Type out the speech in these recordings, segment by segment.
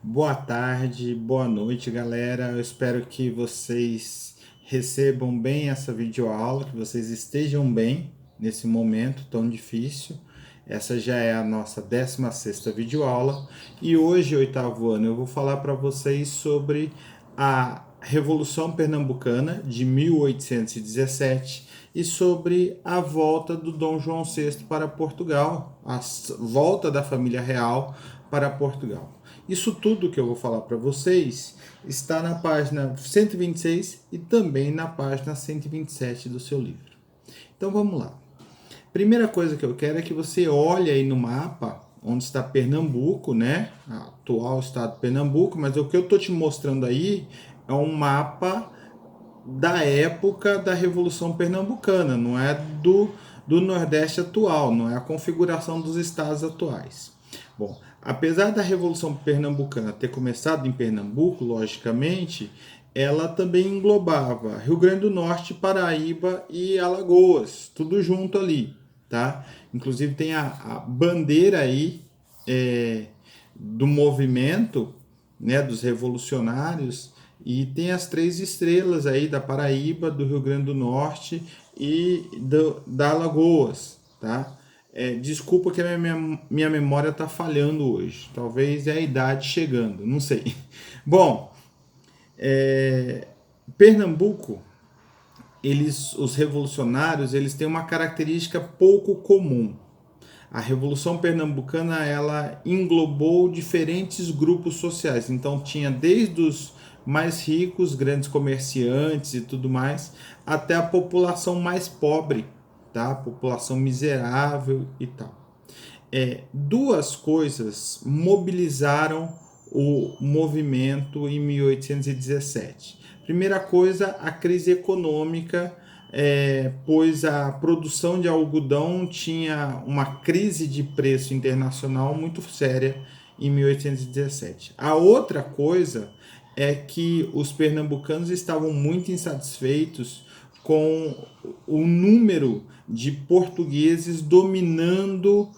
Boa tarde, boa noite, galera. Eu espero que vocês recebam bem essa videoaula, que vocês estejam bem nesse momento tão difícil. Essa já é a nossa 16ª videoaula e hoje, oitavo ano, eu vou falar para vocês sobre a Revolução Pernambucana de 1817 e sobre a volta do Dom João VI para Portugal, a volta da família real para Portugal. Isso tudo que eu vou falar para vocês está na página 126 e também na página 127 do seu livro. Então vamos lá. Primeira coisa que eu quero é que você olhe aí no mapa onde está Pernambuco, né? O atual estado de Pernambuco, mas o que eu estou te mostrando aí é um mapa da época da Revolução Pernambucana, não é do Nordeste atual, não é a configuração dos estados atuais. Bom, apesar da Revolução Pernambucana ter começado em Pernambuco, logicamente, ela também englobava Rio Grande do Norte, Paraíba e Alagoas, tudo junto ali, tá? Inclusive tem a bandeira aí do movimento, né, dos revolucionários, e tem as 3 estrelas aí da Paraíba, do Rio Grande do Norte e da Alagoas, tá? Desculpa que a minha memória está falhando hoje. Talvez é a idade chegando, não sei. Bom, Pernambuco, os revolucionários, eles têm uma característica pouco comum. A Revolução Pernambucana, ela englobou diferentes grupos sociais. Então tinha desde os mais ricos, grandes comerciantes e tudo mais, até a população mais pobre, tá? A população miserável e tal. Duas coisas mobilizaram o movimento em 1817. Primeira coisa, a crise econômica, pois a produção de algodão tinha uma crise de preço internacional muito séria em 1817. A outra coisa é que os pernambucanos estavam muito insatisfeitos com o número de portugueses dominando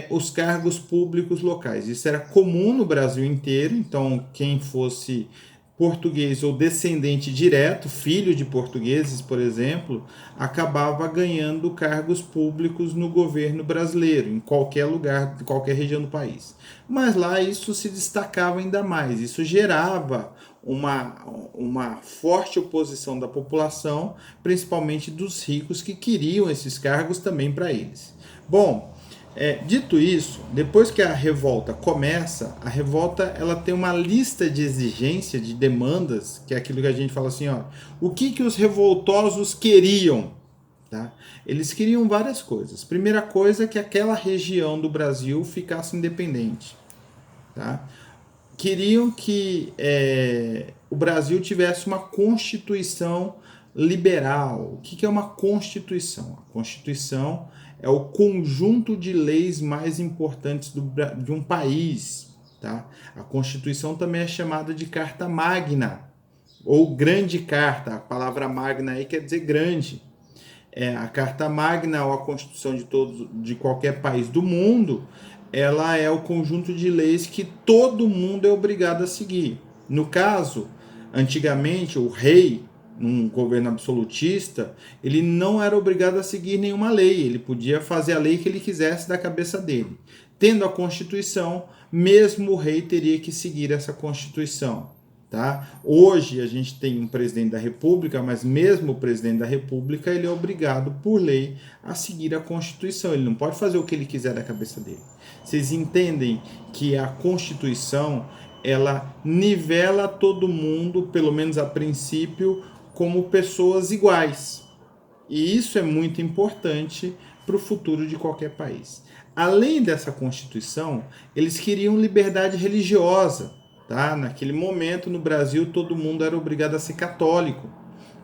os cargos públicos locais. Isso era comum no Brasil inteiro, então quem fosse português ou descendente direto, filho de portugueses, por exemplo, acabava ganhando cargos públicos no governo brasileiro, em qualquer lugar, em qualquer região do país. Mas lá isso se destacava ainda mais, isso gerava uma forte oposição da população, principalmente dos ricos que queriam esses cargos também para eles. Bom, dito isso, depois que a revolta começa, a revolta ela tem uma lista de exigências, de demandas, que é aquilo que a gente fala assim, ó, o que os revoltosos queriam? Tá? Eles queriam várias coisas. Primeira coisa é que aquela região do Brasil ficasse independente. Tá? Queriam que o Brasil tivesse uma constituição liberal. O que é uma constituição? A constituição é o conjunto de leis mais importantes de um país. Tá? A Constituição também é chamada de Carta Magna, ou Grande Carta. A palavra magna aí quer dizer grande. A Carta Magna, ou a Constituição de qualquer país do mundo, ela é o conjunto de leis que todo mundo é obrigado a seguir. No caso, antigamente, o rei, num governo absolutista, ele não era obrigado a seguir nenhuma lei, ele podia fazer a lei que ele quisesse da cabeça dele. Tendo a Constituição, mesmo o rei teria que seguir essa Constituição. Tá? Hoje a gente tem um presidente da República, mas mesmo o presidente da República ele é obrigado por lei a seguir a Constituição. Ele não pode fazer o que ele quiser da cabeça dele. Vocês entendem que a Constituição ela nivela todo mundo, pelo menos a princípio, como pessoas iguais. E isso é muito importante para o futuro de qualquer país. Além dessa Constituição, eles queriam liberdade religiosa. Tá? Naquele momento, no Brasil, todo mundo era obrigado a ser católico.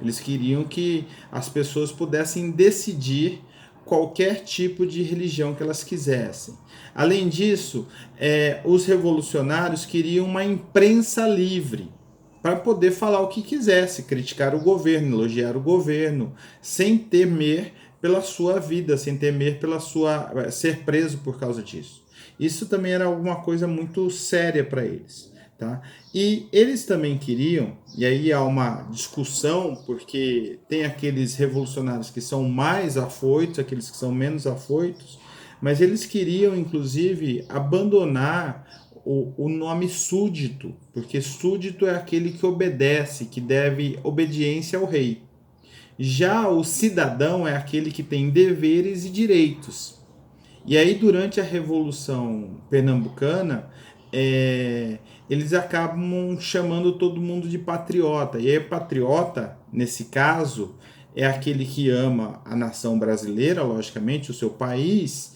Eles queriam que as pessoas pudessem decidir qualquer tipo de religião que elas quisessem. Além disso, os revolucionários queriam uma imprensa livre para poder falar o que quisesse, criticar o governo, elogiar o governo, sem temer pela sua vida, sem temer pela ser preso por causa disso. Isso também era alguma coisa muito séria para eles. Tá? E eles também queriam, e aí há uma discussão, porque tem aqueles revolucionários que são mais afoitos, aqueles que são menos afoitos, mas eles queriam, inclusive, abandonar o nome súdito, porque súdito é aquele que obedece, que deve obediência ao rei. Já o cidadão é aquele que tem deveres e direitos. E aí, durante a Revolução Pernambucana, eles acabam chamando todo mundo de patriota. E aí, patriota, nesse caso, é aquele que ama a nação brasileira, logicamente, o seu país,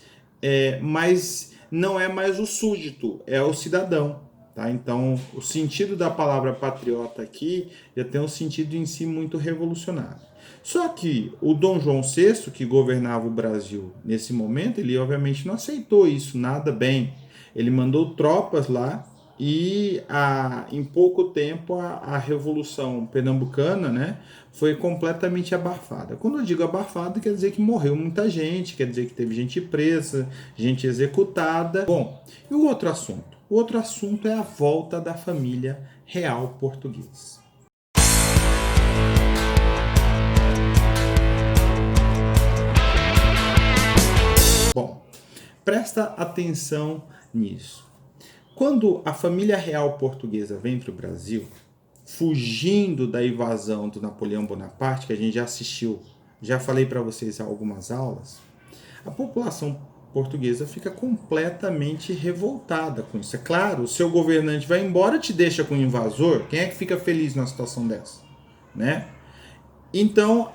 mas não é mais o súdito, é o cidadão. Tá? Então, o sentido da palavra patriota aqui já tem um sentido em si muito revolucionário. Só que o Dom João VI, que governava o Brasil nesse momento, ele obviamente não aceitou isso nada bem. Ele mandou tropas lá e em pouco tempo a Revolução Pernambucana, né, foi completamente abafada. Quando eu digo abafada, quer dizer que morreu muita gente, quer dizer que teve gente presa, gente executada. Bom, e o outro assunto? O outro assunto é a volta da família real portuguesa. Bom, presta atenção nisso. Quando a família real portuguesa vem para o Brasil, fugindo da invasão do Napoleão Bonaparte, que a gente já assistiu, já falei para vocês em algumas aulas, a população portuguesa fica completamente revoltada com isso. É claro, o seu governante vai embora e te deixa com o invasor, quem é que fica feliz numa situação dessa? Né? Então,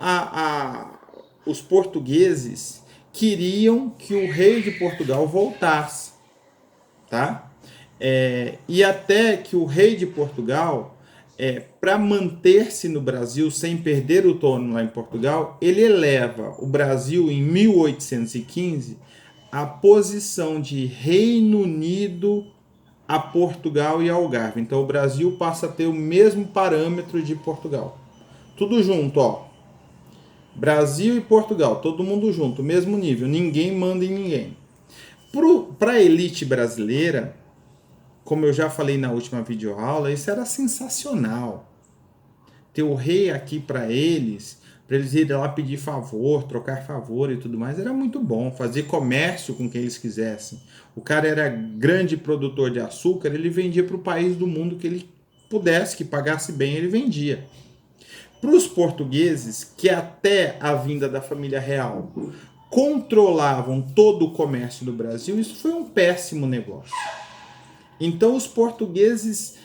os portugueses queriam que o rei de Portugal voltasse, tá? E até que o rei de Portugal, para manter-se no Brasil sem perder o trono lá em Portugal, ele eleva o Brasil em 1815 à posição de Reino Unido a Portugal e Algarve. Então o Brasil passa a ter o mesmo parâmetro de Portugal. Tudo junto, ó. Brasil e Portugal, todo mundo junto, mesmo nível, ninguém manda em ninguém. Para a elite brasileira, como eu já falei na última videoaula, isso era sensacional. Ter o rei aqui para eles irem lá pedir favor, trocar favor e tudo mais, era muito bom. Fazer comércio com quem eles quisessem. O cara era grande produtor de açúcar, ele vendia para o país do mundo que ele pudesse, que pagasse bem, ele vendia. Para os portugueses, que até a vinda da família real controlavam todo o comércio do Brasil, isso foi um péssimo negócio. Então os portugueses,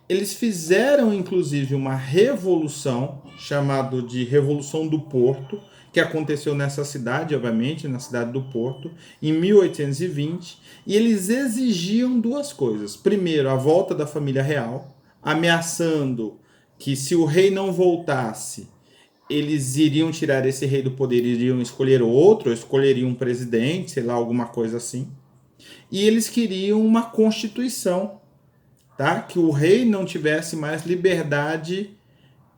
eles fizeram inclusive uma revolução, chamada de Revolução do Porto, que aconteceu nessa cidade, obviamente, na cidade do Porto, em 1820, e eles exigiam duas coisas. Primeiro, a volta da família real, ameaçando que se o rei não voltasse, eles iriam tirar esse rei do poder, iriam escolher outro, ou escolheriam um presidente, sei lá, alguma coisa assim. E eles queriam uma constituição, tá? Que o rei não tivesse mais liberdade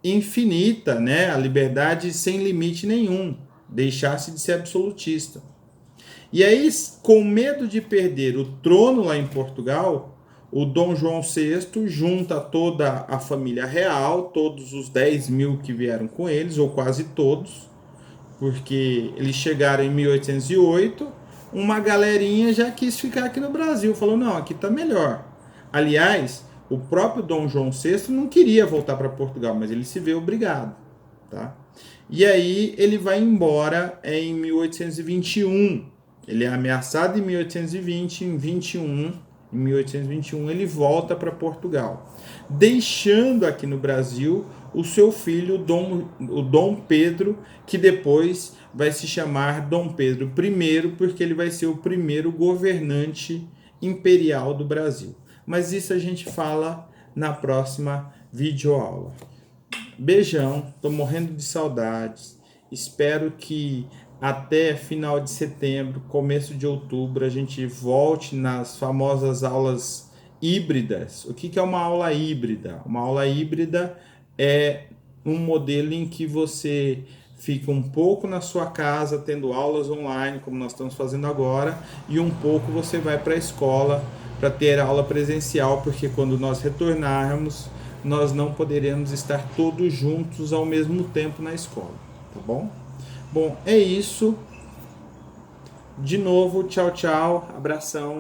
infinita, né? A liberdade sem limite nenhum, deixasse de ser absolutista. E aí, com medo de perder o trono lá em Portugal, o Dom João VI junta toda a família real, todos os 10 mil que vieram com eles, ou quase todos, porque eles chegaram em 1808, uma galerinha já quis ficar aqui no Brasil, falou, não, aqui tá melhor. Aliás, o próprio Dom João VI não queria voltar para Portugal, mas ele se vê obrigado, tá? E aí ele vai embora em 1821, ele é ameaçado em 1820, em 1821 ele volta para Portugal, deixando aqui no Brasil o seu filho, o Dom Pedro, que depois vai se chamar Dom Pedro I, porque ele vai ser o primeiro governante imperial do Brasil. Mas isso a gente fala na próxima videoaula. Beijão, tô morrendo de saudades. Espero que até final de setembro, começo de outubro, a gente volte nas famosas aulas híbridas. O que é uma aula híbrida? Uma aula híbrida é um modelo em que você fica um pouco na sua casa tendo aulas online, como nós estamos fazendo agora, e um pouco você vai para a escola para ter aula presencial, porque quando nós retornarmos, nós não poderemos estar todos juntos ao mesmo tempo na escola, tá bom? Bom, é isso. De novo, tchau, tchau, abração.